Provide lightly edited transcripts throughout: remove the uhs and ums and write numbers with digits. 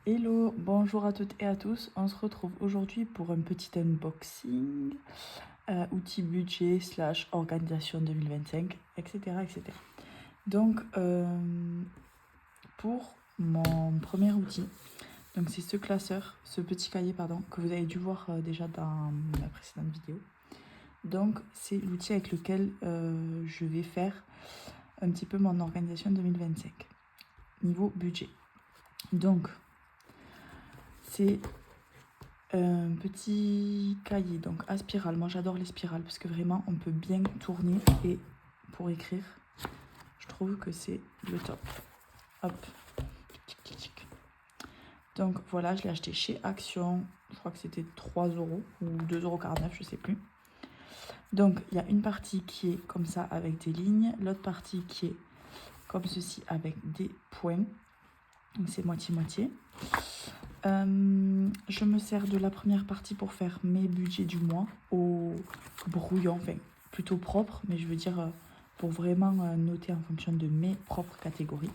Hello, bonjour à toutes et à tous. On se retrouve aujourd'hui pour un petit unboxing, outils budget slash organisation 2025, etc. etc. Donc, pour mon premier outil, donc c'est ce classeur, ce petit cahier, pardon, que vous avez dû voir déjà dans la précédente vidéo. Donc, c'est l'outil avec lequel je vais faire un petit peu mon organisation 2025, niveau budget. Donc, c'est un petit cahier, donc à spirale. Moi j'adore les spirales parce que vraiment on peut bien tourner et pour écrire, je trouve que c'est le top. Hop. Donc voilà, je l'ai acheté chez Action, je crois que c'était 3 euros ou 2,49 €, je sais plus. Donc il y a une partie qui est comme ça avec des lignes, l'autre partie qui est comme ceci avec des points. Donc c'est moitié-moitié. Je me sers de la première partie pour faire mes budgets du mois au brouillon, enfin plutôt propre, mais je veux dire pour vraiment noter en fonction de mes propres catégories.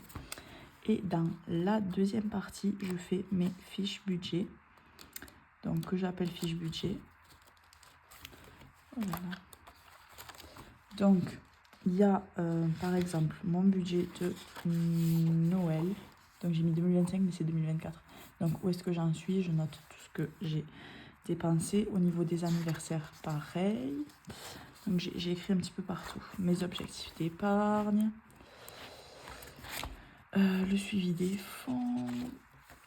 Et dans la deuxième partie, je fais mes fiches budget, donc que j'appelle fiches budget. Voilà. Donc il y a par exemple mon budget de Noël, donc j'ai mis 2025 mais c'est 2024. Donc où est-ce que j'en suis? Je note tout ce que j'ai dépensé. Au niveau des anniversaires, pareil. Donc j'ai écrit un petit peu partout. Mes objectifs d'épargne. Le suivi des fonds.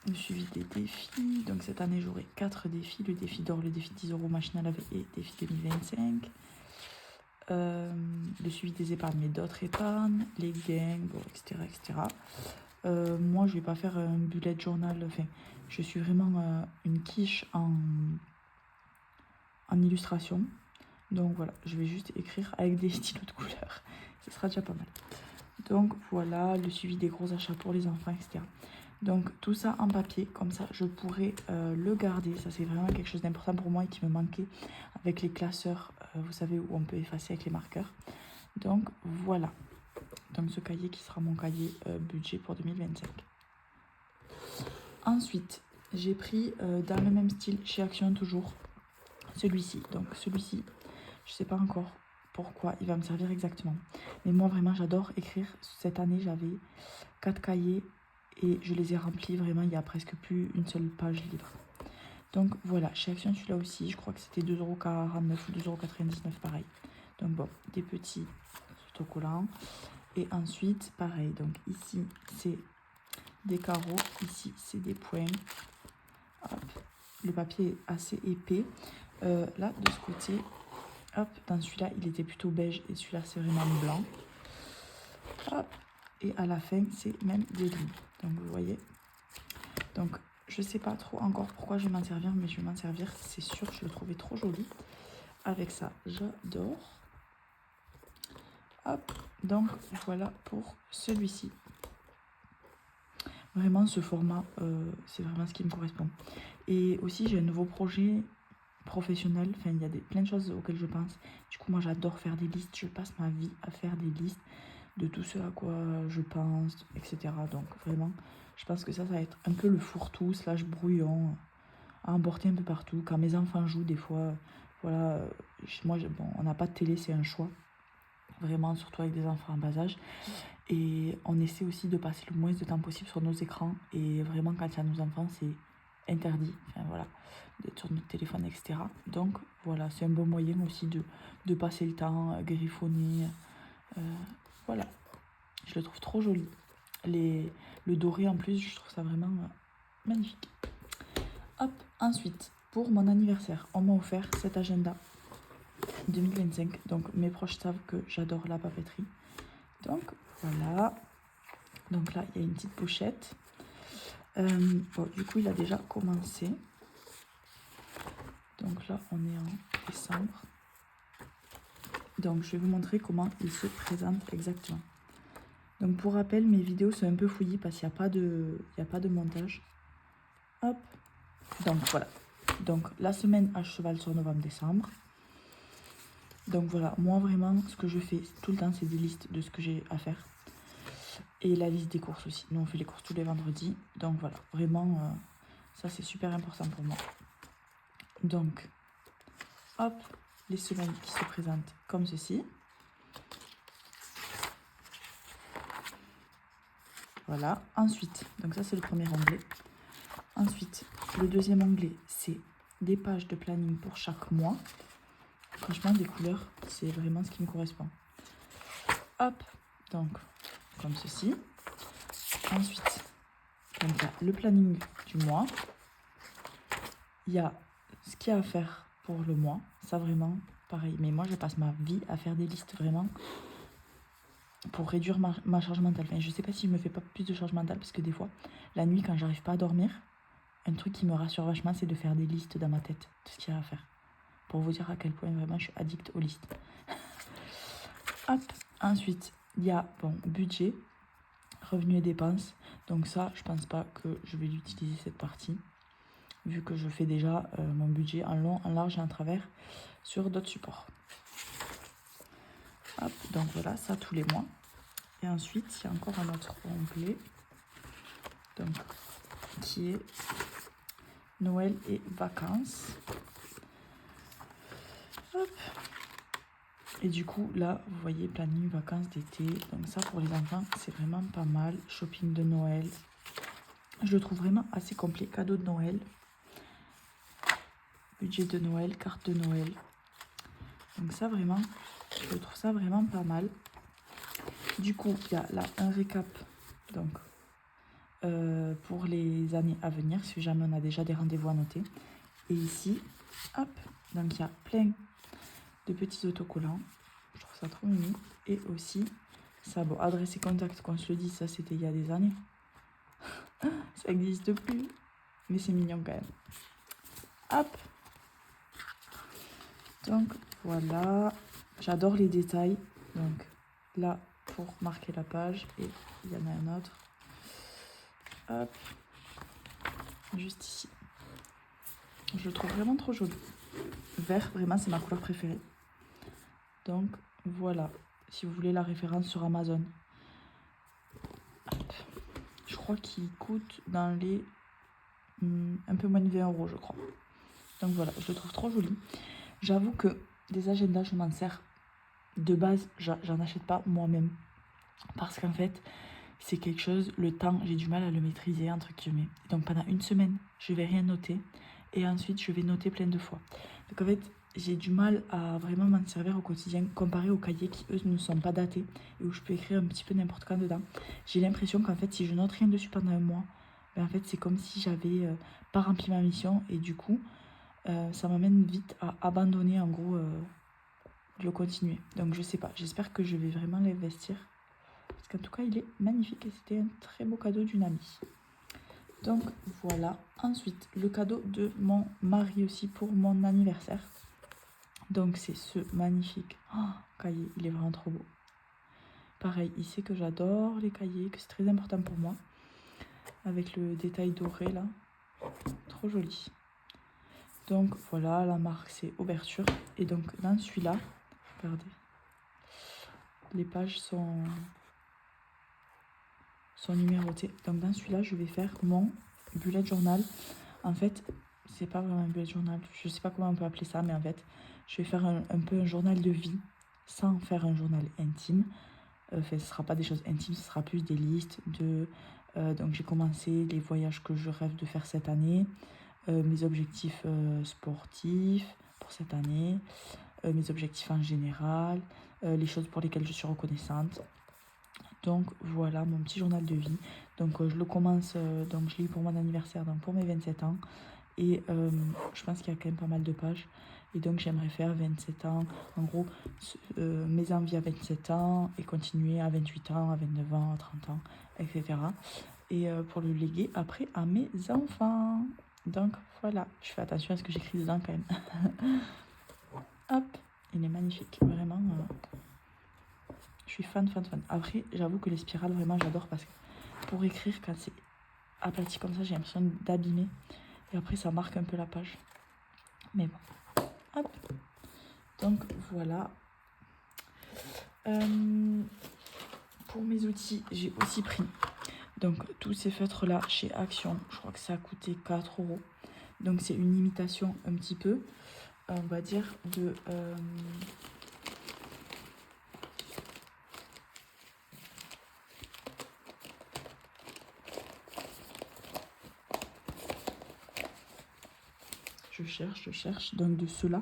Le suivi des défis. Donc cette année, j'aurai 4 défis. Le défi d'or, le défi 10 € machine à laver et défi 2025. Le suivi des épargnes, mais d'autres épargnes. Les gains, bon, etc. etc. Moi, je vais pas faire un bullet journal. Enfin, je suis vraiment une quiche en illustration. Donc voilà, je vais juste écrire avec des stylos de couleur. Ce sera déjà pas mal. Donc voilà, le suivi des gros achats pour les enfants, etc. Donc tout ça en papier, comme ça je pourrais le garder. Ça c'est vraiment quelque chose d'important pour moi et qui me manquait avec les classeurs, vous savez, où on peut effacer avec les marqueurs. Donc voilà. Donc ce cahier qui sera mon cahier budget pour 2025. Ensuite, j'ai pris dans le même style chez Action toujours celui-ci. Donc celui-ci, je sais pas encore pourquoi il va me servir exactement. Mais moi vraiment j'adore écrire. Cette année j'avais 4 cahiers et je les ai remplis vraiment, il y a presque plus une seule page libre. Donc voilà, chez Action celui-là aussi, je crois que c'était 2,49 € ou 2,99 € pareil. Donc bon, des petits autocollants. Et ensuite pareil, donc ici c'est des carreaux, ici c'est des points. Hop. Le papier est assez épais. Là de ce côté, hop, dans celui-là, il était plutôt beige et celui-là, c'est vraiment blanc. Hop, et à la fin, c'est même des lignes. Donc, vous voyez. Donc, je sais pas trop encore pourquoi je vais m'en servir, mais je vais m'en servir, c'est sûr. Je le trouvais trop joli. Avec ça, j'adore. Hop, donc voilà pour celui-ci. Vraiment, ce format, c'est vraiment ce qui me correspond. Et aussi, j'ai un nouveau projet professionnel. Enfin, il y a plein de choses auxquelles je pense. Du coup, moi, j'adore faire des listes. Je passe ma vie à faire des listes de tout ce à quoi je pense, etc. Donc, vraiment, je pense que ça va être un peu le fourre-tout slash brouillon à emporter un peu partout. Quand mes enfants jouent, des fois, voilà, moi, bon, on n'a pas de télé, c'est un choix. Vraiment, surtout avec des enfants en bas âge. Et on essaie aussi de passer le moins de temps possible sur nos écrans. Et vraiment, quand il y a nos enfants, c'est interdit. Enfin, voilà, d'être sur notre téléphone, etc. Donc, voilà, c'est un bon moyen aussi de passer le temps, griffonner. Voilà, je le trouve trop joli. Le doré en plus, je trouve ça vraiment magnifique. Hop, ensuite, pour mon anniversaire, on m'a offert cet agenda 2025. Donc, mes proches savent que j'adore la papeterie. Donc, voilà. Donc là, il y a une petite pochette. Bon, du coup, il a déjà commencé. Donc là, on est en décembre. Donc, je vais vous montrer comment il se présente exactement. Donc, pour rappel, mes vidéos sont un peu fouillies parce qu'il n'y a pas de montage. Hop. Donc, voilà. Donc, la semaine à cheval sur novembre-décembre. Donc, voilà. Moi, vraiment, ce que je fais tout le temps, c'est des listes de ce que j'ai à faire. Et la liste des courses aussi. Nous, on fait les courses tous les vendredis. Donc voilà, vraiment, ça c'est super important pour moi. Donc, hop, les semaines qui se présentent comme ceci. Voilà, ensuite, donc ça c'est le premier onglet. Ensuite, le deuxième onglet, c'est des pages de planning pour chaque mois. Franchement, des couleurs, c'est vraiment ce qui me correspond. Hop, donc, comme ceci. Ensuite, donc, il y a le planning du mois. Il y a ce qu'il y a à faire pour le mois. Ça, vraiment, pareil. Mais moi, je passe ma vie à faire des listes, vraiment, pour réduire ma charge mentale. Enfin, je sais pas si je me fais pas plus de charge mentale, parce que des fois, la nuit, quand j'arrive pas à dormir, un truc qui me rassure vachement, c'est de faire des listes dans ma tête de ce qu'il y a à faire. Pour vous dire à quel point, vraiment, je suis addict aux listes. Hop. Ensuite, il y a, bon, budget, revenus et dépenses. Donc ça, je pense pas que je vais l'utiliser cette partie, vu que je fais déjà mon budget en long, en large et en travers sur d'autres supports. Hop, donc voilà, ça tous les mois. Et ensuite, il y a encore un autre onglet, donc, qui est Noël et vacances. Hop. Et du coup, là, vous voyez, planning vacances d'été. Donc ça, pour les enfants, c'est vraiment pas mal. Shopping de Noël. Je le trouve vraiment assez complet. Cadeau de Noël. Budget de Noël, carte de Noël. Donc ça, vraiment, je trouve ça vraiment pas mal. Du coup, il y a là un récap, donc, pour les années à venir, si jamais on a déjà des rendez-vous à noter. Et ici, hop, donc il y a plein de petits autocollants. Je trouve ça trop mignon. Et aussi, ça, bon, adresse et contact, qu'on se le dit, ça c'était il y a des années. Ça n'existe plus, mais c'est mignon quand même. Hop. Donc voilà, j'adore les détails. Donc là, pour marquer la page, et il y en a un autre. Hop, juste ici. Je le trouve vraiment trop joli. Vert, vraiment, c'est ma couleur préférée. Donc voilà, si vous voulez la référence sur Amazon. Hop. Je crois qu'il coûte dans les un peu moins de 20 €, je crois. Donc voilà, je le trouve trop joli. J'avoue que des agendas, je m'en sers. De base, j'en achète pas moi-même. Parce qu'en fait, c'est quelque chose, le temps, j'ai du mal à le maîtriser, entre guillemets. Donc pendant une semaine, je vais rien noter. Et ensuite, je vais noter plein de fois. Donc en fait, j'ai du mal à vraiment m'en servir au quotidien, comparé aux cahiers qui, eux, ne sont pas datés. Et où je peux écrire un petit peu n'importe quand dedans. J'ai l'impression qu'en fait, si je note rien dessus pendant un mois, ben en fait, c'est comme si j'avais pas rempli ma mission. Et du coup, ça m'amène vite à abandonner, en gros, le continuer. Donc je sais pas, j'espère que je vais vraiment l'investir. Parce qu'en tout cas, il est magnifique et c'était un très beau cadeau d'une amie. Donc voilà. Ensuite, le cadeau de mon mari aussi pour mon anniversaire. Donc c'est ce magnifique cahier, il est vraiment trop beau. Pareil, il sait que j'adore les cahiers, que c'est très important pour moi. Avec le détail doré là. Trop joli. Donc voilà, la marque c'est Ouverture. Et donc dans celui-là, regardez, les pages sont numérotées. Donc dans celui-là, je vais faire mon bullet journal. En fait, c'est pas vraiment un bullet journal. Je sais pas comment on peut appeler ça, mais en fait, je vais faire un peu un journal de vie sans faire un journal intime. Enfin, ce sera pas des choses intimes, ce sera plus des listes de... donc j'ai commencé les voyages que je rêve de faire cette année, mes objectifs sportifs pour cette année, mes objectifs en général, les choses pour lesquelles je suis reconnaissante. Donc voilà mon petit journal de vie. Donc je le commence, donc je l'ai eu pour mon anniversaire, donc pour mes 27 ans. Et je pense qu'il y a quand même pas mal de pages. Et donc j'aimerais faire 27 ans, en gros, mes envies à 27 ans et continuer à 28 ans, à 29 ans, à 30 ans, etc. Et pour le léguer après à mes enfants. Donc voilà, je fais attention à ce que j'écris dedans quand même. Hop, il est magnifique, vraiment. Je suis fan. Après, j'avoue que les spirales, vraiment, j'adore parce que pour écrire, quand c'est aplati comme ça, j'ai l'impression d'abîmer. Et après, ça marque un peu la page. Mais bon. Hop. Donc, voilà. pour mes outils, j'ai aussi pris donc tous ces feutres là chez Action. Je crois que ça a coûté 4 €. Donc c'est une imitation un petit peu, on va dire, de... je cherche, donc de ceux-là.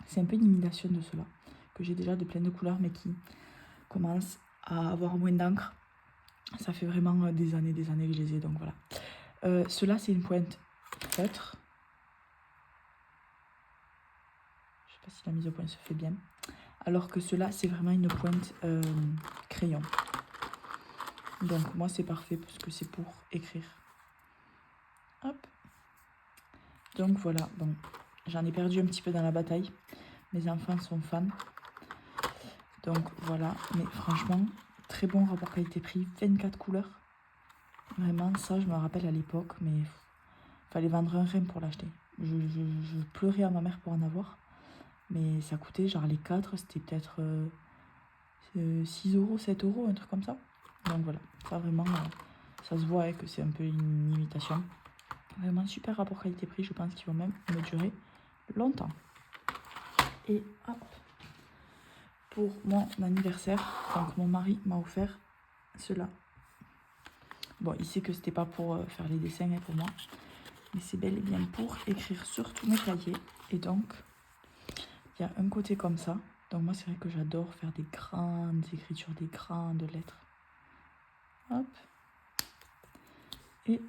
C'est un peu une imitation de ceux-là, que j'ai déjà de plein de couleurs, mais qui commencent à avoir moins d'encre. Ça fait vraiment des années que je les ai, donc voilà. Ceux-là, c'est une pointe feutre. Je sais pas si la mise au point se fait bien. Alors que ceux-là, c'est vraiment une pointe crayon. Donc moi, c'est parfait parce que c'est pour écrire. Hop. Donc voilà, bon, j'en ai perdu un petit peu dans la bataille. Mes enfants sont fans. Donc voilà, mais franchement, très bon rapport qualité-prix, 24 couleurs. Vraiment, ça, je me rappelle à l'époque, mais fallait vendre un rein pour l'acheter. Je pleurais à ma mère pour en avoir. Mais ça coûtait, genre les 4, c'était peut-être 6 €, 7 €, un truc comme ça. Donc voilà, ça vraiment, ça se voit que c'est un peu une imitation. Vraiment super rapport qualité-prix, je pense qu'ils vont même me durer longtemps. Et hop, pour mon anniversaire, donc mon mari m'a offert cela. Bon, il sait que c'était pas pour faire les dessins pour moi, mais c'est bel et bien pour écrire sur tous mes cahiers. Et donc, il y a un côté comme ça. Donc moi, c'est vrai que j'adore faire des grandes écritures, des grandes lettres. Hop. Et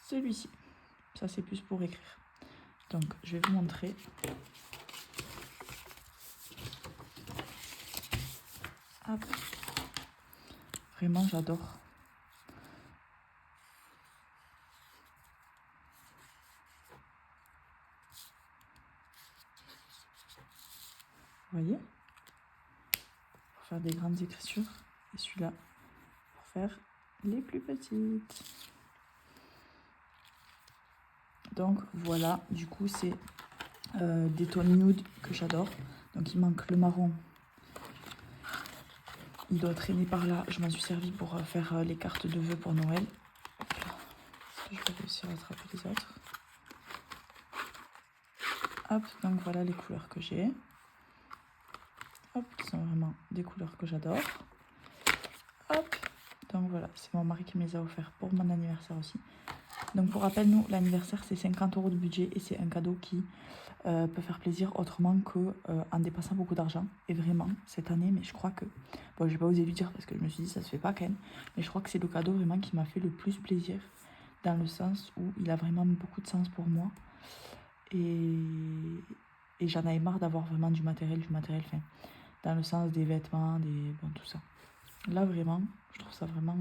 celui-ci, ça c'est plus pour écrire. Donc, je vais vous montrer. Hop. Vraiment, j'adore. Vous voyez? Pour faire des grandes écritures. Et celui-là, pour faire les plus petites. Donc, voilà. Du coup, c'est des tons nude que j'adore. Donc, il manque le marron. Il doit traîner par là. Je m'en suis servi pour faire les cartes de vœux pour Noël. Est-ce que je vais réussir à attraper les autres? Hop, donc voilà les couleurs que j'ai. Hop, qui sont vraiment des couleurs que j'adore. Hop, donc voilà, c'est mon mari qui me les a offerts pour mon anniversaire aussi. Donc pour rappel, nous, l'anniversaire, c'est 50 € de budget et c'est un cadeau qui peut faire plaisir autrement qu'en dépassant beaucoup d'argent. Et vraiment, cette année, mais je crois que... Bon, je vais pas osé lui dire parce que je me suis dit, ça se fait pas quand même. Mais je crois que c'est le cadeau vraiment qui m'a fait le plus plaisir. Dans le sens où il a vraiment beaucoup de sens pour moi. Et j'en avais marre d'avoir vraiment du matériel, enfin, dans le sens des vêtements, bon, tout ça. Là, vraiment, je trouve ça vraiment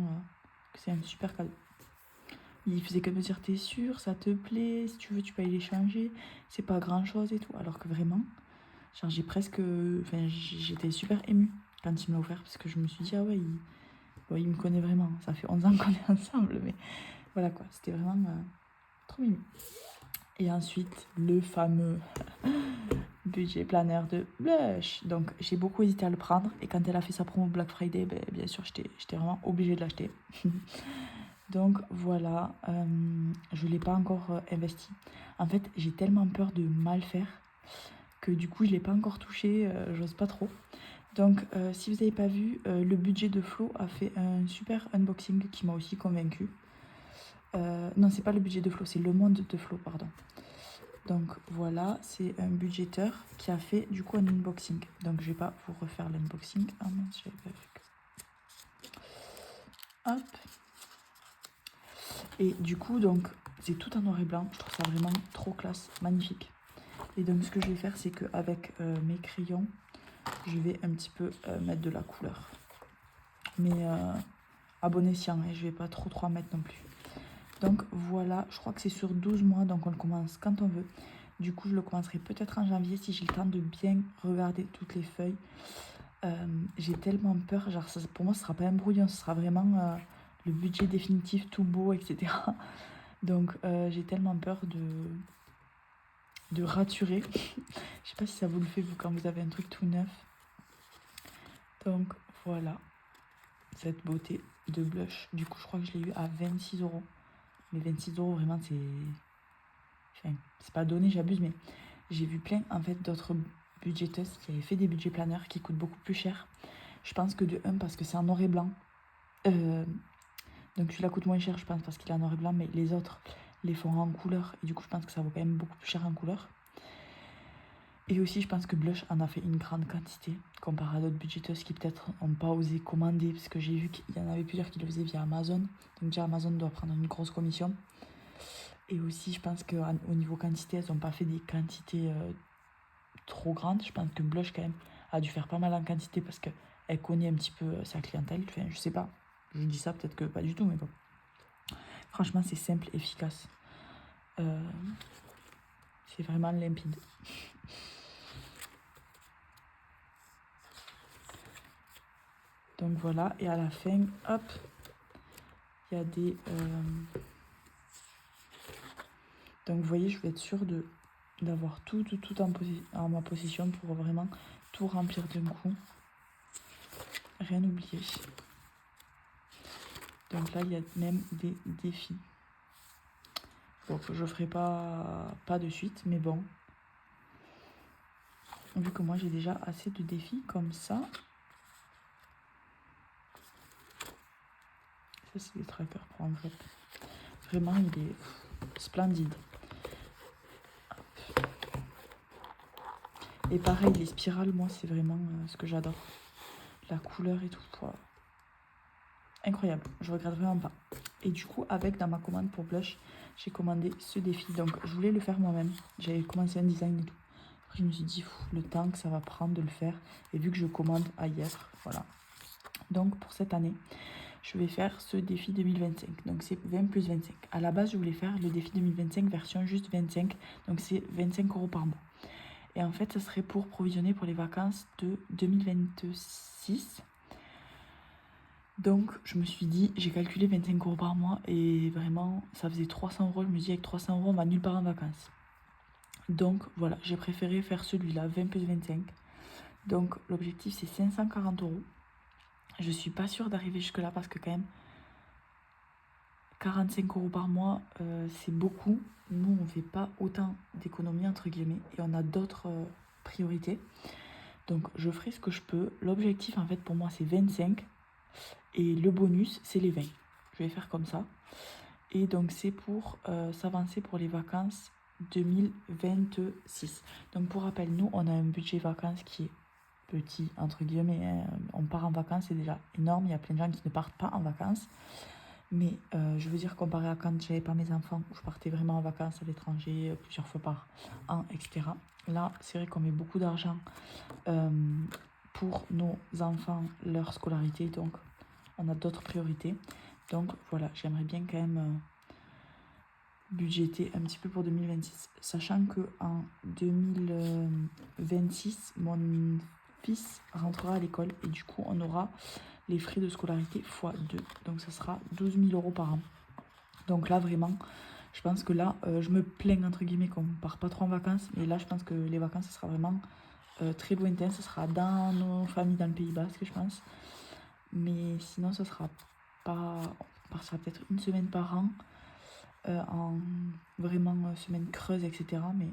que c'est un super cadeau. Il faisait que me dire, t'es sûr, ça te plaît, si tu veux, tu peux aller les changer, c'est pas grand chose et tout. Alors que vraiment, genre, j'étais super émue quand il me l'a offert parce que je me suis dit, ah ouais, il me connaît vraiment. Ça fait 11 ans qu'on est ensemble, mais voilà quoi, c'était vraiment trop mignon. Et ensuite, le fameux budget planner de Blush. Donc, j'ai beaucoup hésité à le prendre. Et quand elle a fait sa promo Black Friday, ben, bien sûr, j'étais vraiment obligée de l'acheter. Donc, voilà. Je ne l'ai pas encore investi. En fait, j'ai tellement peur de mal faire que du coup, je ne l'ai pas encore touché. J'ose pas trop. Donc, si vous n'avez pas vu, le budget de Flo a fait un super unboxing qui m'a aussi convaincue. Non, c'est pas le budget de Flo, c'est le monde de Flo, pardon. Donc voilà, c'est un budgéteur qui a fait du coup un unboxing. Donc je vais pas vous refaire l'unboxing. Ah mince, j'avais pas vu. Hop. Et du coup, donc c'est tout en noir et blanc. Je trouve ça vraiment trop classe, magnifique. Et donc ce que je vais faire, c'est qu'avec mes crayons, je vais un petit peu mettre de la couleur. Mais à bon escient, et je vais pas trop en mettre non plus. Donc voilà, je crois que c'est sur 12 mois, donc on le commence quand on veut. Du coup, je le commencerai peut-être en janvier si j'ai le temps de bien regarder toutes les feuilles. J'ai tellement peur, genre ça, pour moi ce sera pas un brouillon, ce sera vraiment le budget définitif tout beau, etc. Donc j'ai tellement peur de raturer. Je sais pas si ça vous le fait vous quand vous avez un truc tout neuf. Donc voilà. cette beauté de blush. Du coup, je crois que je l'ai eu à 26 euros. Mais 26 euros, vraiment, c'est... Enfin, c'est pas donné, j'abuse, mais j'ai vu plein, en fait, d'autres budgéteuses qui avaient fait des budgets planeurs qui coûtent beaucoup plus cher. Je pense que de un, parce que c'est en noir et blanc. Donc celui-là coûte moins cher, je pense, parce qu'il est en noir et blanc, mais les autres les font en couleur. Et du coup, je pense que ça vaut quand même beaucoup plus cher en couleur. Et aussi, je pense que Blush en a fait une grande quantité, comparé à d'autres budgéteuses qui peut-être n'ont pas osé commander, parce que j'ai vu qu'il y en avait plusieurs qui le faisaient via Amazon. Donc déjà, Amazon doit prendre une grosse commission. Et aussi, je pense qu'au niveau quantité, elles n'ont pas fait des quantités trop grandes. Je pense que Blush, quand même, a dû faire pas mal en quantité, parce qu'elle connaît un petit peu sa clientèle. Enfin, je sais pas, je dis ça, peut-être que pas du tout, mais bon. Franchement, c'est simple, efficace. C'est vraiment limpide. Donc voilà, et à la fin, hop, il y a des... Donc vous voyez, je vais être sûre d'avoir tout en ma possession pour vraiment tout remplir d'un coup. Rien oublier. Donc là, il y a même des défis. Donc je ferai pas de suite, mais bon. Vu que moi, j'ai déjà assez de défis comme ça. Ça, c'est des trackers pour un grip. Vraiment, il est splendide. Et pareil, les spirales, moi, c'est vraiment ce que j'adore. La couleur et tout. Wow. Incroyable, je regrette vraiment pas. Et du coup, dans ma commande pour Blush, j'ai commandé ce défi. Donc, je voulais le faire moi-même. J'avais commencé un design et tout. Après, je me suis dit, le temps que ça va prendre de le faire. Et vu que je commande ailleurs, voilà. Donc, pour cette année, je vais faire ce défi 2025. Donc, c'est 20 plus 25. À la base, je voulais faire le défi 2025 version juste 25. Donc, c'est 25 € par mois. Et en fait, ça serait pour provisionner pour les vacances de 2026. Donc, je me suis dit, j'ai calculé 25 € par mois et vraiment, ça faisait 300 €. Je me dis, avec 300 €, on va nulle part en vacances. Donc, voilà, j'ai préféré faire celui-là, 20 plus 25. Donc, l'objectif, c'est 540 €. Je suis pas sûre d'arriver jusque-là parce que quand même, 45 € par mois, c'est beaucoup. Nous, on fait pas autant d'économies, entre guillemets, et on a d'autres priorités. Donc, je ferai ce que je peux. L'objectif, en fait, pour moi, c'est 25. Et le bonus, c'est les 20. Je vais faire comme ça. Et donc, c'est pour s'avancer pour les vacances 2026. Donc, pour rappel, nous, on a un budget vacances qui est petit, entre guillemets. Hein. On part en vacances, c'est déjà énorme. Il y a plein de gens qui ne partent pas en vacances. Mais je veux dire, comparé à quand j'avais pas mes enfants, où je partais vraiment en vacances à l'étranger plusieurs fois par an, etc. Là, c'est vrai qu'on met beaucoup d'argent pour nos enfants, leur scolarité. Donc, on a d'autres priorités. Donc voilà, j'aimerais bien quand même budgéter un petit peu pour 2026. Sachant qu'en 2026, mon fils rentrera à l'école et du coup, on aura les frais de scolarité x2. Donc ça sera 12 000 € par an. Donc là, vraiment, je pense que là, je me plains entre guillemets qu'on ne part pas trop en vacances. Mais là, je pense que les vacances, ce sera vraiment très lointain. Ce sera dans nos familles, dans le Pays Basque, je pense. Mais sinon, ce sera pas... On partira peut-être une semaine par an, en vraiment semaine creuse, etc. Mais...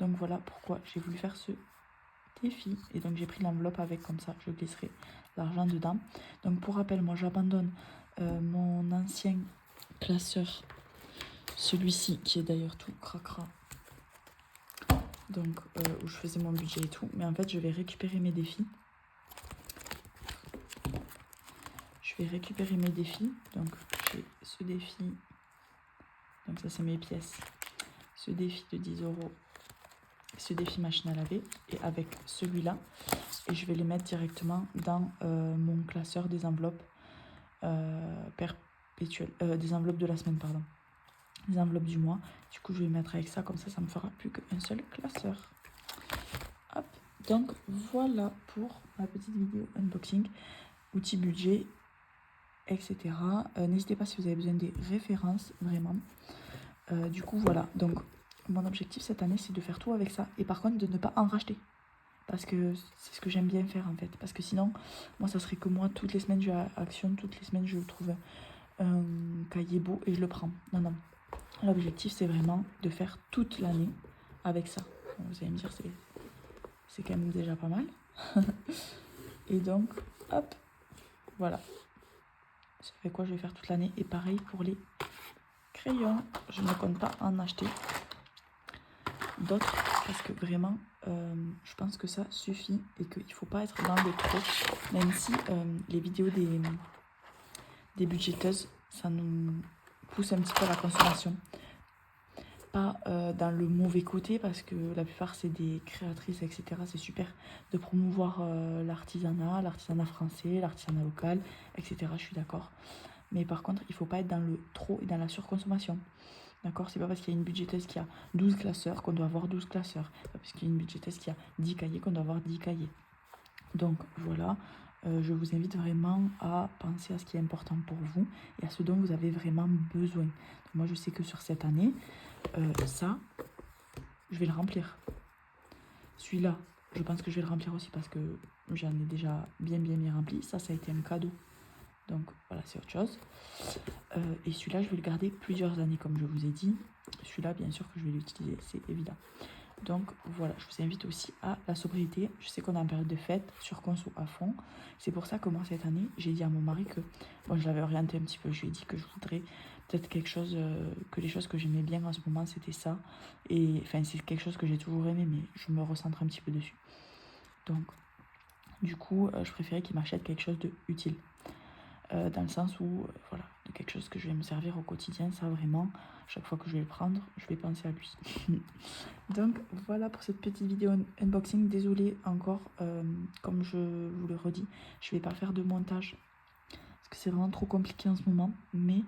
Donc voilà pourquoi j'ai voulu faire ce défi. Et donc j'ai pris l'enveloppe avec, comme ça, je glisserai l'argent dedans. Donc pour rappel, moi j'abandonne mon ancien classeur, celui-ci, qui est d'ailleurs tout cracra. Donc où je faisais mon budget et tout. Mais en fait, je vais récupérer mes défis. Récupérer mes défis. Donc j'ai ce défi, donc ça c'est mes pièces, ce défi de 10 €, ce défi machine à laver, et avec celui-là, et je vais les mettre directement dans mon classeur des enveloppes perpétuelles, des enveloppes de la semaine, pardon, des enveloppes du mois. Du coup je vais mettre avec ça, comme ça me fera plus qu'un seul classeur. Hop, donc voilà pour ma petite vidéo unboxing, outils budget, etc. N'hésitez pas si vous avez besoin des références, vraiment. Du coup, voilà. Donc, mon objectif cette année, c'est de faire tout avec ça. Et par contre, de ne pas en racheter. parce que c'est ce que j'aime bien faire en fait. Parce que sinon, moi, ça serait que moi, toutes les semaines, je actionne, toutes les semaines, je trouve un cahier beau et je le prends. Non, non. L'objectif, c'est vraiment de faire toute l'année avec ça. Bon, vous allez me dire, c'est quand même déjà pas mal. Et donc, hop, voilà. Ça fait quoi je vais faire toute l'année. Et pareil pour les crayons. Je ne compte pas en acheter d'autres parce que vraiment, je pense que ça suffit et qu'il ne faut pas être dans le trop. Même si les vidéos des budgéteuses, ça nous pousse un petit peu à la consommation. Pas dans le mauvais côté parce que la plupart c'est des créatrices, etc. C'est super de promouvoir l'artisanat français, l'artisanat local, etc. Je suis d'accord. Mais par contre, il ne faut pas être dans le trop et dans la surconsommation. D'accord? C'est pas parce qu'il y a une budgéteuse qui a 12 classeurs qu'on doit avoir 12 classeurs. C'est pas parce qu'il y a une budgéteuse qui a 10 cahiers qu'on doit avoir 10 cahiers. Donc voilà, je vous invite vraiment à penser à ce qui est important pour vous et à ce dont vous avez vraiment besoin. Donc moi, je sais que sur cette année, ça, je vais le remplir. Celui-là, je pense que je vais le remplir aussi parce que j'en ai déjà bien rempli. Ça a été un cadeau. Donc voilà, c'est autre chose. Et celui-là, je vais le garder plusieurs années, comme je vous ai dit. Celui-là, bien sûr que je vais l'utiliser, c'est évident. Donc voilà, je vous invite aussi à la sobriété. Je sais qu'on est en période de fête, sur conso à fond. C'est pour ça que moi, cette année, j'ai dit à mon mari que, bon, je l'avais orienté un petit peu. Je lui ai dit que je voudrais peut-être quelque chose, que les choses que j'aimais bien en ce moment, c'était ça. Et enfin, c'est quelque chose que j'ai toujours aimé, mais je me recentre un petit peu dessus. Donc, du coup, je préférais qu'il m'achète quelque chose de utile. Dans le sens où, voilà, de quelque chose que je vais me servir au quotidien, ça vraiment, chaque fois que je vais le prendre, je vais penser à lui. Donc voilà pour cette petite vidéo unboxing. Désolée encore, comme je vous le redis, je vais pas faire de montage parce que c'est vraiment trop compliqué en ce moment, mais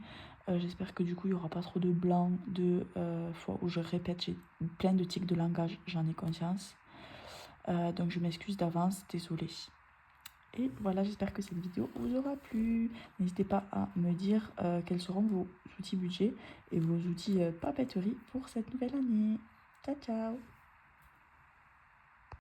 j'espère que du coup il n'y aura pas trop de blanc, de fois où je répète. J'ai plein de tics de langage, j'en ai conscience, donc je m'excuse d'avance, désolée. Et voilà, j'espère que cette vidéo vous aura plu. N'hésitez pas à me dire quels seront vos outils budget et vos outils papeterie pour cette nouvelle année. Ciao, ciao!